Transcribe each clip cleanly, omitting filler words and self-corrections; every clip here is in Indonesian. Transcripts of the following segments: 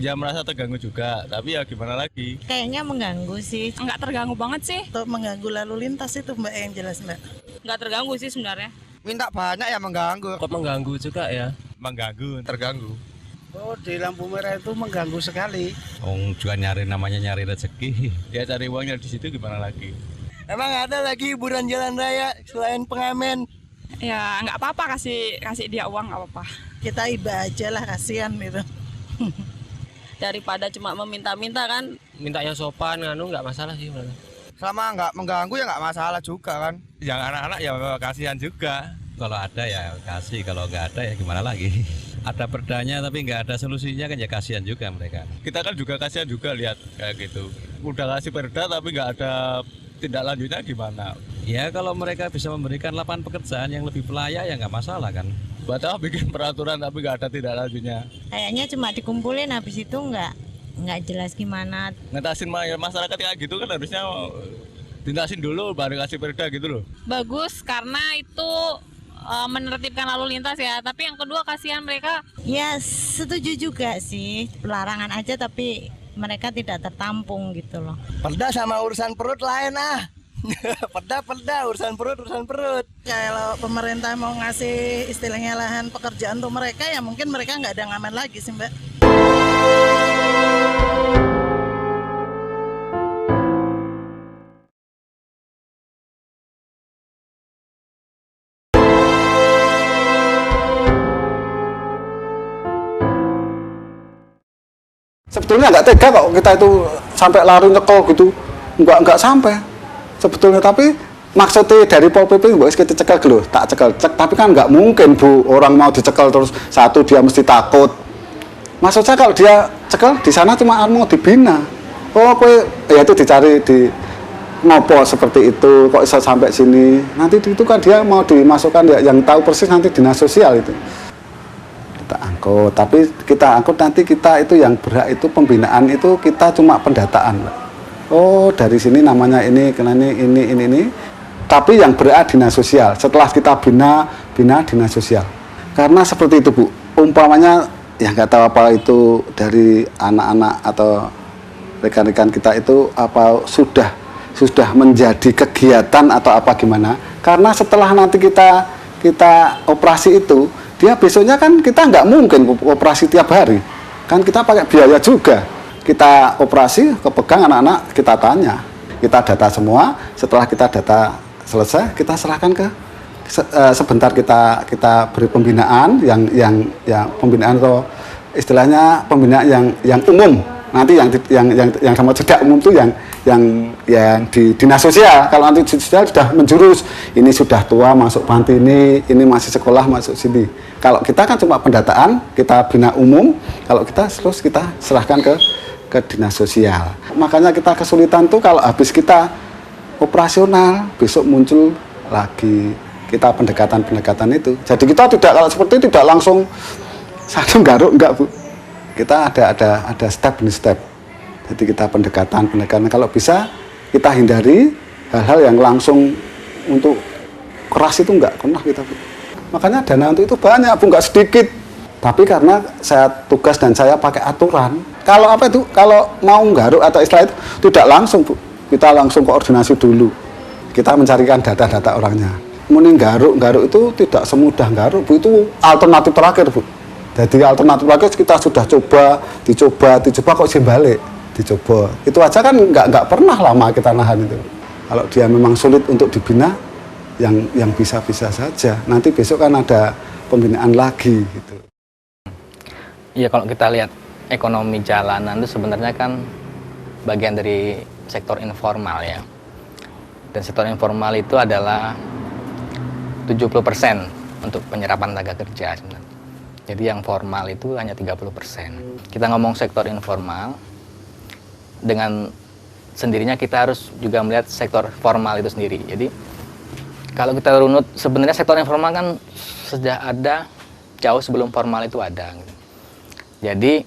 Ya merasa terganggu juga, tapi ya gimana lagi? Kayaknya mengganggu sih. Nggak terganggu banget sih. Untuk mengganggu lalu lintas itu Mbak yang jelas Mbak. Nggak terganggu sih sebenarnya. Minta banyak ya mengganggu. Kok mengganggu juga ya? Mengganggu, terganggu. Oh, di lampu merah itu mengganggu sekali. Juga namanya nyari rezeki. Ya cari uangnya di situ gimana lagi? Emang ada lagi hiburan jalan raya selain pengamen? Ya nggak apa-apa, kasih dia uang nggak apa-apa. Kita iba aja lah, kasihan gitu. Daripada cuma meminta-minta kan. Minta yang sopan, nggak masalah sih. Selama nggak mengganggu ya nggak masalah juga kan. Yang anak-anak ya kasihan juga. Kalau ada ya kasih, kalau nggak ada ya gimana lagi? Ada perdanya tapi nggak ada solusinya kan ya kasihan juga mereka. Kita kan juga kasihan juga lihat kayak gitu. Udah kasih perda tapi nggak ada tindak lanjutnya gimana? Ya kalau mereka bisa memberikan lapangan pekerjaan yang lebih layak ya nggak masalah kan. Batal bikin peraturan tapi nggak ada tindak lanjutnya. Kayaknya cuma dikumpulin habis itu nggak jelas gimana. Ngatasin masyarakat kayak gitu kan harusnya tindasin dulu baru kasih perda gitu loh. Bagus karena itu menertibkan lalu lintas ya. Tapi yang kedua kasihan mereka. Ya setuju juga sih, larangan aja tapi mereka tidak tertampung gitu loh. Perda sama urusan perut lain ah. Perda urusan perut. Kalau pemerintah mau ngasih istilahnya lahan pekerjaan untuk mereka ya mungkin mereka nggak ada ngamen lagi sih Mbak. Sebetulnya nggak tega kok kita itu sampai lari nyekel gitu, nggak sampai sebetulnya. Tapi maksudnya dari Pol PP bahwa kita cekel dulu, tak cekel tapi kan nggak mungkin Bu, orang mau dicekel terus satu dia mesti takut. Maksudnya kalau dia cekel di sana cuma mau dibina. Oh ya itu dicari di ngopo seperti itu kok bisa sampai sini. Nanti itu kan dia mau dimasukkan ya, yang tahu persis nanti dinas sosial itu. Kita angkut, tapi kita angkut nanti kita itu yang berhak itu pembinaan itu kita cuma pendataan, Pak. Oh dari sini namanya ini, kena ini. Tapi yang berhak dinas sosial. Setelah kita bina dinas sosial. Karena seperti itu Bu, umpamanya ya nggak tahu apa itu dari anak-anak atau rekan-rekan kita itu apa sudah menjadi kegiatan atau apa gimana. Karena setelah nanti kita operasi itu, dia besoknya kan kita nggak mungkin operasi tiap hari, kan kita pakai biaya juga. Kita operasi, kepegang anak-anak, kita tanya, kita data semua. Setelah kita data selesai, kita serahkan ke sebentar kita beri pembinaan yang pembinaan atau istilahnya pembinaan yang umum. Nanti yang sama cedak umum itu yang di dinas sosial. Kalau nanti dinas sosial sudah menjurus, ini sudah tua masuk panti ini masih sekolah masuk sini. Kalau kita kan cuma pendataan, kita bina umum. Kalau kita terus kita serahkan ke dinas sosial. Makanya kita kesulitan tuh kalau habis kita operasional, besok muncul lagi kita pendekatan itu. Jadi kita kalau seperti itu tidak langsung satu garuk enggak Bu. Kita ada step demi step. Jadi kita pendekatan. Kalau bisa kita hindari hal-hal yang langsung untuk keras itu enggak pernah kita Bu. Makanya dana untuk itu banyak Bu, enggak sedikit. Tapi karena saya tugas dan saya pakai aturan. Kalau apa itu? Kalau mau garuk atau istilah itu tidak langsung Bu. Kita langsung koordinasi dulu. Kita mencarikan data-data orangnya. Mending garuk itu tidak semudah garuk Bu, itu alternatif terakhir Bu. Jadi alternatif lagi kita sudah dicoba kok sih balik, dicoba. Itu aja kan nggak pernah lama kita nahan itu. Kalau dia memang sulit untuk dibina, yang bisa-bisa saja. Nanti besok kan ada pembinaan lagi gitu. Iya, kalau kita lihat ekonomi jalanan itu sebenarnya kan bagian dari sektor informal ya. Dan sektor informal itu adalah 70% untuk penyerapan tenaga kerja sebenarnya. Jadi yang formal itu hanya 30%. Kita ngomong sektor informal, dengan sendirinya kita harus juga melihat sektor formal itu sendiri. Jadi kalau kita runut, sebenarnya sektor informal kan sudah ada jauh sebelum formal itu ada. Jadi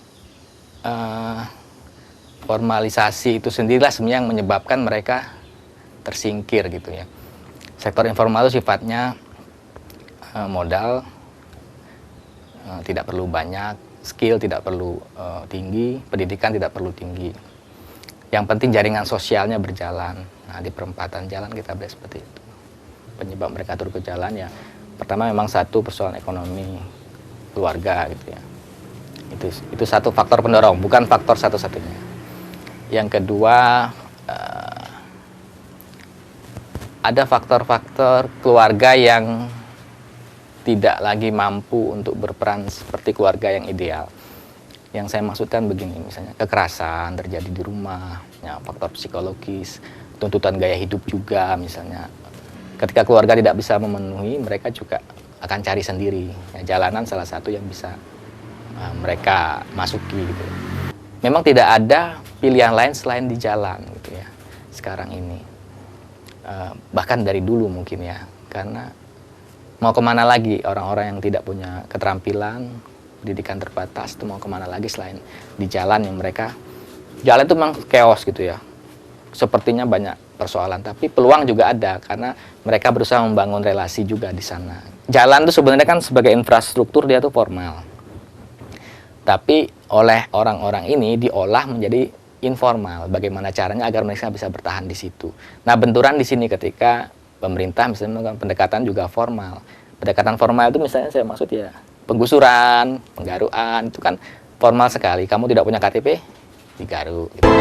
formalisasi itu sendirilah sebenarnya yang menyebabkan mereka tersingkir gitu ya. Sektor informal itu sifatnya modal, tidak perlu banyak, skill tidak perlu tinggi, pendidikan tidak perlu tinggi. Yang penting jaringan sosialnya berjalan. Nah, di perempatan jalan kita melihat seperti itu. Penyebab mereka turun ke jalan ya, pertama memang satu persoalan ekonomi keluarga gitu ya. Itu satu faktor pendorong, bukan faktor satu-satunya. Yang kedua, ada faktor-faktor keluarga yang tidak lagi mampu untuk berperan seperti keluarga yang ideal. Yang saya maksudkan begini, misalnya kekerasan terjadi di rumah, ya, faktor psikologis, tuntutan gaya hidup juga misalnya. Ketika keluarga tidak bisa memenuhi, mereka juga akan cari sendiri. Ya, jalanan salah satu yang bisa mereka masuki gitu. Memang tidak ada pilihan lain selain di jalan gitu ya sekarang ini. Bahkan dari dulu mungkin ya, karena mau kemana lagi orang-orang yang tidak punya keterampilan, pendidikan terbatas itu mau kemana lagi selain di jalan yang mereka, jalan itu memang chaos gitu ya. Sepertinya banyak persoalan, tapi peluang juga ada karena mereka berusaha membangun relasi juga di sana. Jalan itu sebenarnya kan sebagai infrastruktur dia tuh formal. Tapi oleh orang-orang ini diolah menjadi informal. Bagaimana caranya agar mereka bisa bertahan di situ. Nah, benturan di sini ketika pemerintah misalnya melakukan pendekatan juga formal. Pendekatan formal itu misalnya saya maksud ya penggusuran, penggaruan, itu kan formal sekali. Kamu tidak punya KTP, digaru. Gitu.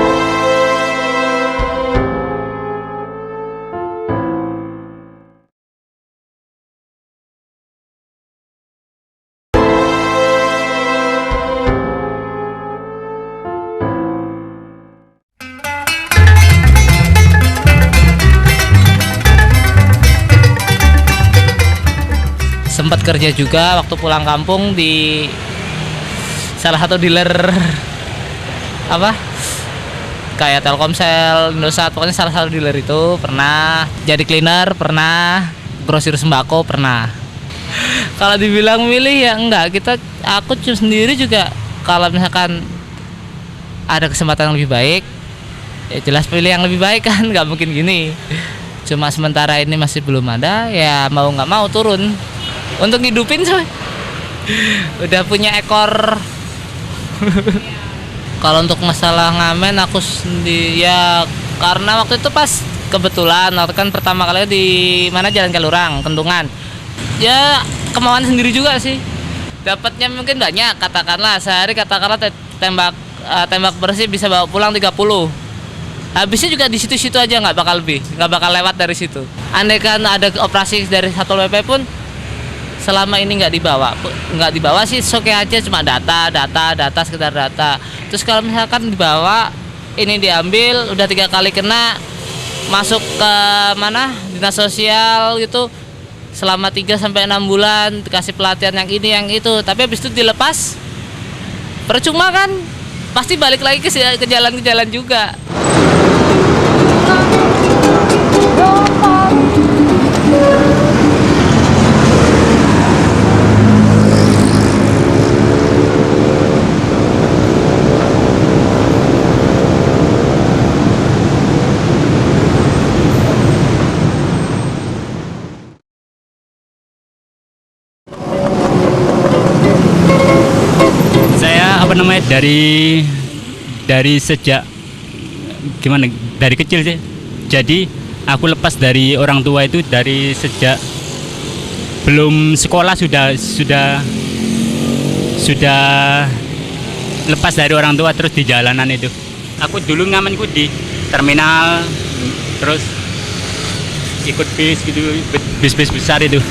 Sempat kerja juga waktu pulang kampung di salah satu dealer apa kayak Telkomsel, Indosat, pokoknya salah satu dealer itu pernah jadi cleaner, pernah grosir sembako, pernah. Kalau dibilang milih ya enggak, aku sendiri juga kalau misalkan ada kesempatan yang lebih baik ya jelas pilih yang lebih baik kan, nggak mungkin gini. Cuma sementara ini masih belum ada, ya mau nggak mau turun untuk ngidupin coy. Udah punya ekor. Kalau untuk masalah ngamen aku sendiri ya karena waktu itu pas kebetulan waktu kan pertama kali di mana Jalan Kalurang, Kentungan. Ya kemauan sendiri juga sih. Dapatnya mungkin banyak, katakanlah sehari katakanlah tembak bersih bisa bawa pulang 30. Habisnya juga di situ-situ aja, nggak bakal lewat dari situ. Andai kan ada operasi dari Satpol PP pun selama ini nggak dibawa sih oke aja, cuma data sekedar data. Terus kalau misalkan dibawa ini diambil udah 3 kali kena, masuk ke mana dinas sosial gitu selama 3 sampai 6 bulan dikasih pelatihan yang ini yang itu, tapi habis itu dilepas percuma kan, pasti balik lagi ke jalan juga. dari sejak gimana dari kecil sih. Jadi aku lepas dari orang tua itu dari sejak belum sekolah sudah lepas dari orang tua, terus di jalanan itu. Aku dulu ngamenku di terminal, terus ikut bis gitu, bis besar itu.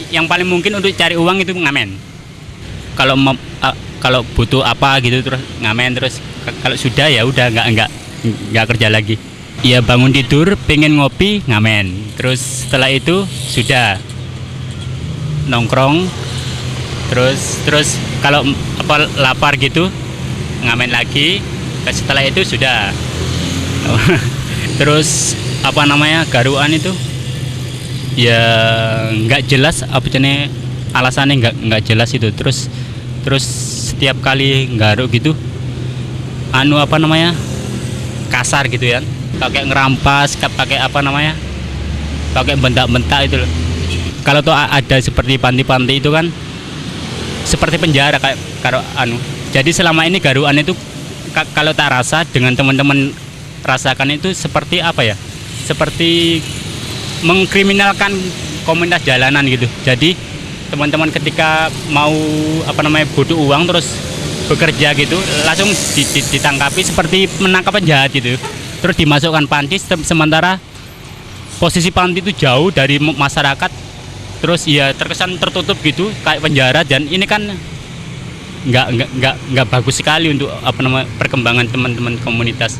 Yang paling mungkin untuk cari uang itu ngamen. Kalau butuh apa gitu terus ngamen, terus kalau sudah ya udah nggak kerja lagi. Ya bangun tidur, pengen ngopi, ngamen. Terus setelah itu sudah nongkrong. Terus kalau apa lapar gitu, ngamen lagi. Setelah itu sudah. Terus apa namanya garuan itu? Ya nggak jelas apa jenis alasannya nggak jelas itu. Terus setiap kali garuk gitu, apa namanya kasar gitu ya. Pakai ngerampas, pakai apa namanya, pakai bentak-bentak itu loh. Kalau tuh ada seperti panti-panti itu kan seperti penjara kayak kalau jadi selama ini garuan itu kalau tak rasa dengan teman-teman rasakan itu seperti apa ya, seperti mengkriminalkan komunitas jalanan gitu. Jadi teman-teman ketika mau apa namanya butuh uang terus bekerja gitu langsung ditangkapi seperti menangkap penjahat gitu. Terus dimasukkan panti, sementara posisi panti itu jauh dari masyarakat, terus ya terkesan tertutup gitu kayak penjara, dan ini kan nggak bagus sekali untuk apa namanya perkembangan teman-teman komunitas.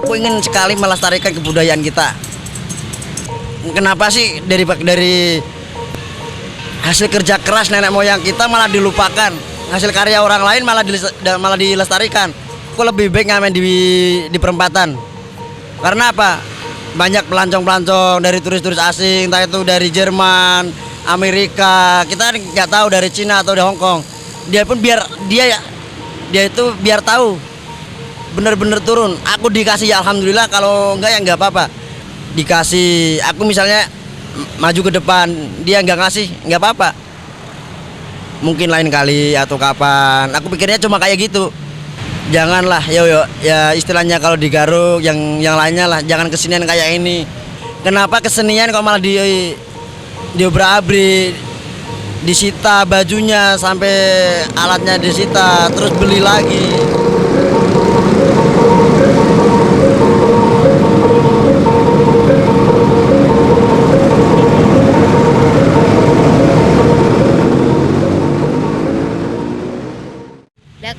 Aku ingin sekali melestarikan kebudayaan kita. Kenapa sih dari hasil kerja keras nenek moyang kita malah dilupakan, hasil karya orang lain malah dilestarikan. Aku lebih baik ngamen di perempatan. Karena apa? Banyak pelancong-pelancong dari turis-turis asing, entah itu dari Jerman, Amerika, kita nggak tahu dari Cina atau dari Hong Kong. Dia pun dia itu biar tahu bener-bener turun. Aku dikasih ya alhamdulillah, kalau enggak ya enggak apa-apa. Dikasih, aku misalnya maju ke depan, dia enggak ngasih, enggak apa-apa. Mungkin lain kali atau kapan. Aku pikirnya cuma kayak gitu. Janganlah ya istilahnya kalau digaruk yang lainnya lah, jangan kesenian kayak ini. Kenapa kesenian kok malah diobrak-abrik, disita bajunya sampai alatnya disita, terus beli lagi.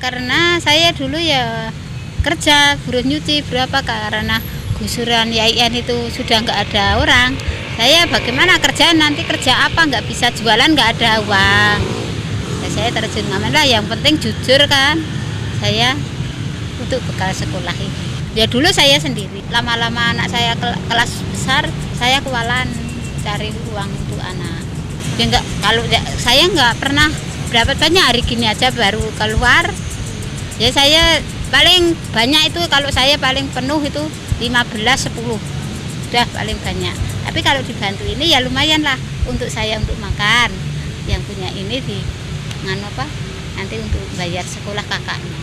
Karena saya dulu ya kerja buruh nyuci berapa, karena gusuran YIN itu sudah nggak ada orang. Saya bagaimana kerja, nanti kerja apa, nggak bisa jualan, nggak ada uang. Ya, saya terjun ngamen lah, yang penting jujur kan saya untuk bekal sekolah ini. Ya dulu saya sendiri, lama-lama anak saya kelas besar, saya kewalan cari uang untuk anak. Ya enggak, kalau saya nggak pernah dapat banyak, hari gini aja baru keluar. Ya saya paling banyak itu, kalau saya paling penuh itu 15-10, udah paling banyak. Tapi kalau dibantu ini ya lumayan lah untuk saya untuk makan. Yang punya ini di nanti untuk bayar sekolah kakaknya.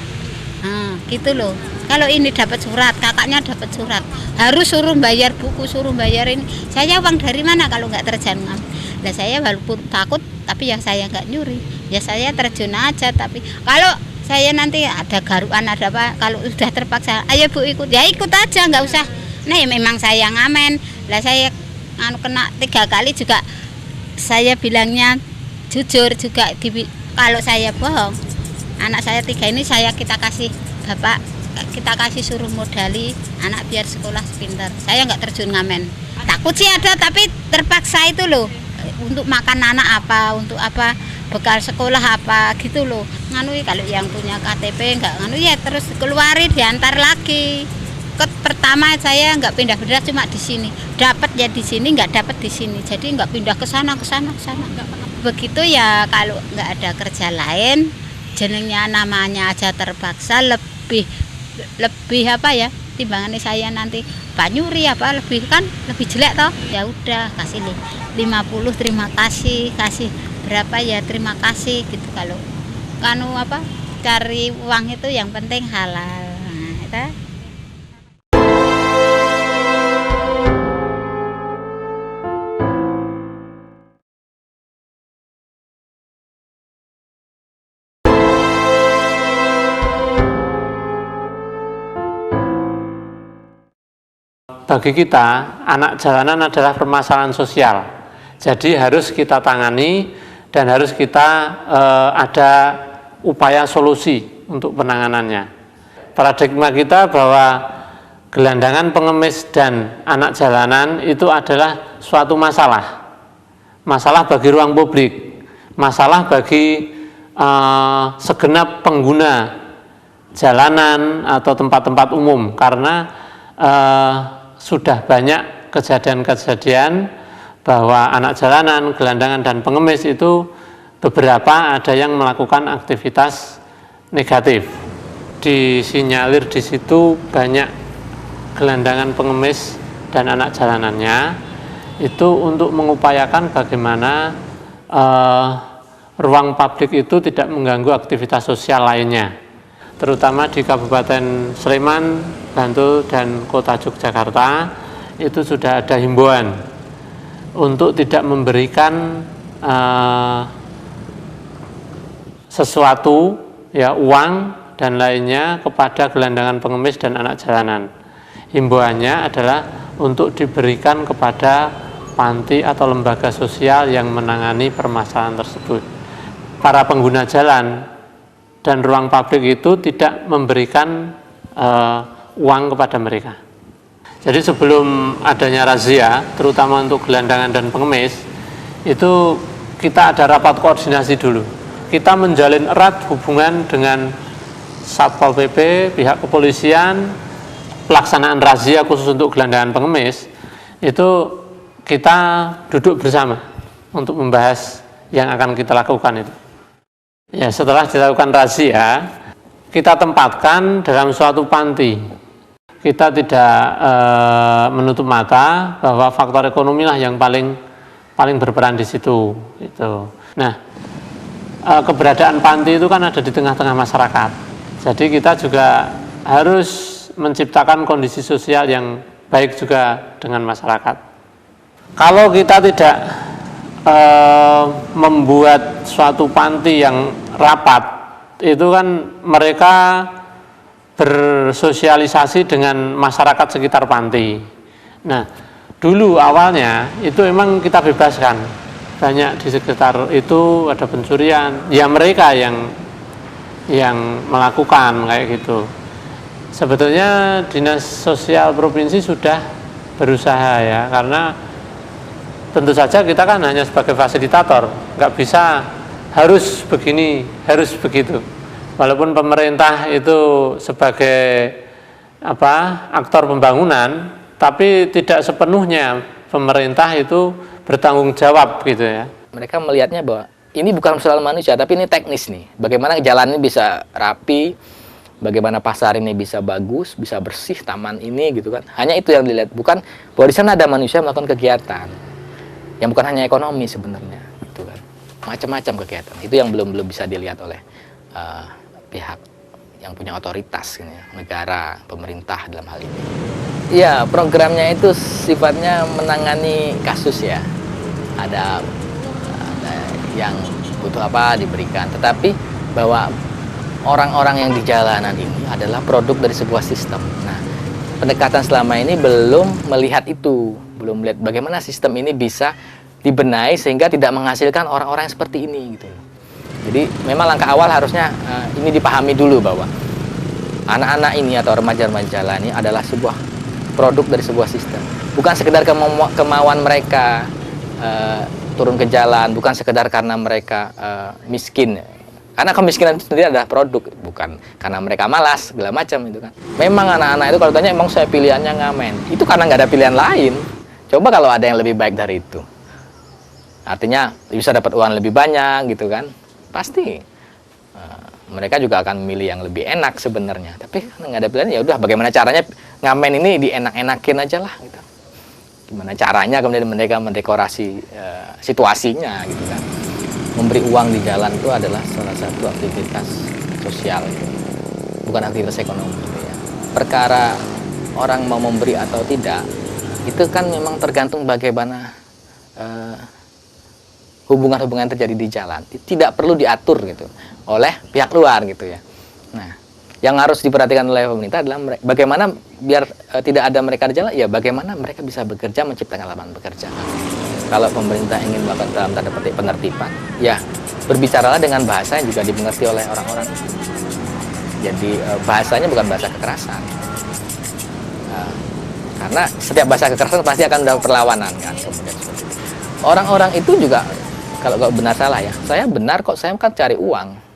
Gitu loh. Kalau ini dapat surat, kakaknya dapat surat, harus suruh bayar buku, suruh bayar ini. Saya uang dari mana kalau nggak terjun ngamen? Nah saya walaupun takut, tapi ya saya nggak nyuri. Ya saya terjun aja. Tapi kalau saya nanti ada garuan, ada apa, kalau sudah terpaksa, ayo Bu ikut, ya ikut aja, nggak usah. Nah ya memang saya ngamen. Lah saya kena 3 kali juga, saya bilangnya jujur juga. Kalau saya bohong, anak saya 3 ini kita kasih bapak, kita kasih suruh modali anak biar sekolah pintar. Saya nggak terjun ngamen. Takut sih ada, tapi terpaksa itu loh. Untuk makan anak apa, untuk apa, bekal sekolah apa gitu loh. Kalau yang punya KTP nggak ya terus keluarin, diantar lagi. Pertama saya nggak pindah-pindah, cuma di sini. Dapat ya di sini, nggak dapat di sini. Jadi nggak pindah ke sana. Begitu ya, kalau nggak ada kerja lain, jenengnya namanya aja terpaksa, lebih apa ya, timbangannya saya nanti banyuri apa lebih jelek toh. Ya udah kasih 50, terima kasih, kasih berapa ya terima kasih gitu. Kalau cari uang itu yang penting halal. Nah, itu. bagi kita anak jalanan adalah permasalahan sosial. Jadi harus kita tangani dan harus kita ada upaya solusi untuk penanganannya. Paradigma kita bahwa gelandangan pengemis dan anak jalanan itu adalah suatu masalah. Masalah bagi ruang publik, masalah bagi segenap pengguna jalanan atau tempat-tempat umum, karena sudah banyak kejadian-kejadian bahwa anak jalanan, gelandangan dan pengemis itu beberapa ada yang melakukan aktivitas negatif. Disinyalir di situ banyak gelandangan pengemis dan anak jalanannya itu untuk mengupayakan bagaimana ruang publik itu tidak mengganggu aktivitas sosial lainnya, terutama di Kabupaten Sleman, Bantul, dan Kota Yogyakarta itu sudah ada himbauan untuk tidak memberikan sesuatu, ya, uang dan lainnya kepada gelandangan pengemis dan anak jalanan. Himbauannya adalah untuk diberikan kepada panti atau lembaga sosial yang menangani permasalahan tersebut. Para pengguna jalan dan ruang publik itu tidak memberikan uang kepada mereka. Jadi sebelum adanya razia, terutama untuk gelandangan dan pengemis, itu kita ada rapat koordinasi dulu. Kita menjalin erat hubungan dengan Satpol PP, pihak kepolisian, pelaksanaan razia khusus untuk gelandangan pengemis, itu kita duduk bersama untuk membahas yang akan kita lakukan itu. Ya, setelah dilakukan razia, kita tempatkan dalam suatu panti. Kita tidak menutup mata bahwa faktor ekonomi lah yang paling berperan di situ. Itu. Nah, keberadaan panti itu kan ada di tengah-tengah masyarakat. Jadi kita juga harus menciptakan kondisi sosial yang baik juga dengan masyarakat. Kalau kita tidak membuat suatu panti yang rapat, itu kan mereka bersosialisasi dengan masyarakat sekitar panti. Nah, dulu awalnya itu memang kita bebaskan. Banyak di sekitar itu ada pencurian, ya mereka yang melakukan kayak gitu. Sebetulnya Dinas Sosial Provinsi sudah berusaha, ya, karena tentu saja kita kan hanya sebagai fasilitator, nggak bisa harus begini, harus begitu. Walaupun pemerintah itu sebagai aktor pembangunan, tapi tidak sepenuhnya pemerintah itu bertanggung jawab gitu, ya. Mereka melihatnya bahwa ini bukan soal manusia, tapi ini teknis nih. Bagaimana jalan ini bisa rapi, bagaimana pasar ini bisa bagus, bisa bersih, taman ini gitu kan. Hanya itu yang dilihat, bukan bahwa di sana ada manusia melakukan kegiatan yang bukan hanya ekonomi sebenarnya, gitu kan. Macam-macam kegiatan. Itu yang belum bisa dilihat oleh pihak yang punya otoritas, ya, negara, pemerintah dalam hal ini. Ya, programnya itu sifatnya menangani kasus, ya. Ada yang butuh apa diberikan, tetapi bahwa orang-orang yang di jalanan ini adalah produk dari sebuah sistem. Nah, pendekatan selama ini belum melihat itu, belum melihat bagaimana sistem ini bisa dibenahi sehingga tidak menghasilkan orang-orang yang seperti ini gitu. Jadi memang langkah awal harusnya ini dipahami dulu bahwa anak-anak ini atau remaja-remaja jalan ini adalah sebuah produk dari sebuah sistem. Bukan sekedar kemauan mereka turun ke jalan, bukan sekedar karena mereka miskin. Karena kemiskinan itu sendiri adalah produk, bukan karena mereka malas, segala macam itu kan. Memang anak-anak itu kalau tanya emang saya pilihannya ngamen. Itu karena nggak ada pilihan lain. Coba kalau ada yang lebih baik dari itu. Artinya bisa dapat uang lebih banyak gitu kan. Pasti mereka juga akan memilih yang lebih enak sebenarnya. Tapi karena nggak ada pilihan, ya udah bagaimana caranya ngamen ini dienak-enakin aja lah gitu. Gimana caranya kemudian mereka mendekorasi situasinya gitu kan. Memberi uang di jalan itu adalah salah satu aktivitas sosial gitu. Bukan aktivitas ekonomi gitu ya. Perkara orang mau memberi atau tidak itu kan memang tergantung bagaimana hubungan-hubungan terjadi di jalan. Tidak perlu diatur gitu oleh pihak luar gitu ya. Nah, Yang harus diperhatikan oleh pemerintah adalah bagaimana biar tidak ada mereka di jalan, ya bagaimana mereka bisa bekerja menciptakan lapangan pekerjaan. Kalau pemerintah ingin melakukan dalam tanda petik penertiban, ya berbicaralah dengan bahasa yang juga dimengerti oleh orang-orang. Jadi bahasanya bukan bahasa kekerasan. Karena setiap bahasa kekerasan pasti akan ada perlawanan kan. Kemudian seperti itu. Orang-orang itu juga kalau benar salah ya, saya benar kok, saya kan cari uang.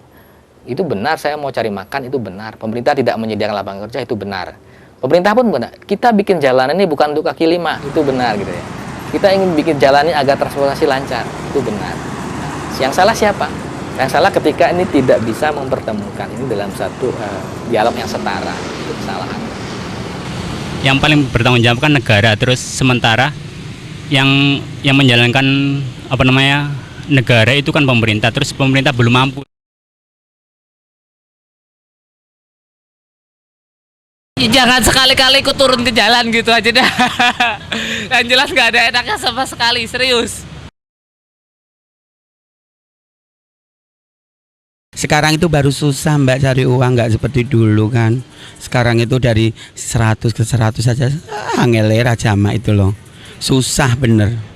Itu benar, saya mau cari makan, itu benar. Pemerintah tidak menyediakan lapangan kerja, itu benar. Pemerintah pun benar. Kita bikin jalan ini bukan untuk kaki lima, itu benar gitu ya. Kita ingin bikin jalan ini agar transportasi lancar, itu benar. Yang salah siapa? Yang salah ketika ini tidak bisa mempertemukan ini dalam satu dialog yang setara. Itu kesalahan. Yang paling bertanggung jawab kan negara, terus sementara yang menjalankan negara itu kan pemerintah, terus pemerintah belum mampu. Jangan sekali-kali ikut turun ke jalan gitu aja dah. Yang jelas nggak ada enaknya sama sekali, serius. Sekarang itu baru susah Mbak cari uang, nggak seperti dulu kan. Sekarang itu dari 100 ke 100 saja, ngeler aja mak itu loh. Susah bener.